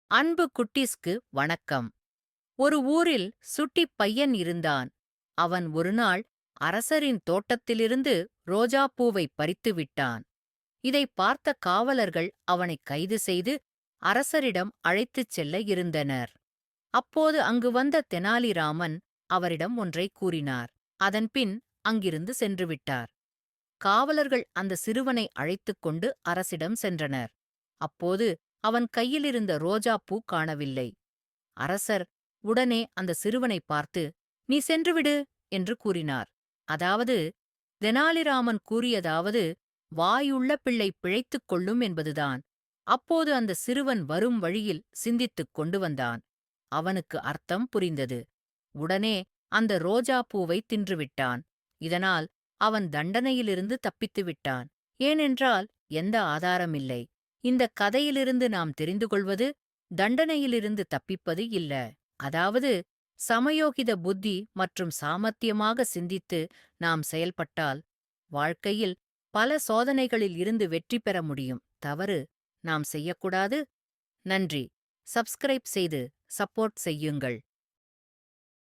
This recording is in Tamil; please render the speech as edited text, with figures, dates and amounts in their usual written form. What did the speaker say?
அன்பு குட்டீஸ்க்கு வணக்கம். ஒரு ஊரில் சுட்டிப் பையன் இருந்தான். அவன் ஒருநாள் அரசரின் தோட்டத்திலிருந்து ரோஜாப் பூவைப் பறித்து விட்டான். இதைப் பார்த்த காவலர்கள் அவனைக் கைது செய்து அரசரிடம் அழைத்துச் செல்ல இருந்தனர். அப்போது அங்கு வந்த தெனாலிராமன் அவரிடம் ஒன்றைக் கூறினார். அதன்பின் அங்கிருந்து சென்றுவிட்டார். காவலர்கள் அந்த சிறுவனை அழைத்துக் கொண்டு அரசிடம் சென்றனர். அப்போது அவன் கையிலிருந்த ரோஜாப்பூ காணவில்லை. அரசர் உடனே அந்த சிறுவனைப் பார்த்து, "நீ சென்றுவிடு" என்று கூறினார். அதாவது, தெனாலிராமன் கூறியதாவது, வாயுள்ள பிள்ளை பிழைத்துக் கொள்ளும் என்பதுதான். அப்போது அந்த சிறுவன் வரும் வழியில் சிந்தித்துக் கொண்டு வந்தான். அவனுக்கு அர்த்தம் புரிந்தது. உடனே அந்த ரோஜா பூவை தின்றுவிட்டான். இதனால் அவன் தண்டனையிலிருந்து தப்பித்து விட்டான். ஏனென்றால் எந்த ஆதாரமில்லை. இந்தக் கதையிலிருந்து நாம் தெரிந்து கொள்வது, தண்டனையிலிருந்து தப்பிப்பது இல்ல. அதாவது, சமயோகித புத்தி மற்றும் சாமர்த்தியமாக சிந்தித்து நாம் செயல்பட்டால், வாழ்க்கையில் பல சோதனைகளில் இருந்து வெற்றி பெற முடியும். தவறு நாம் செய்யக்கூடாது. நன்றி. சப்ஸ்கிரைப் செய்து சப்போர்ட் செய்யுங்கள்.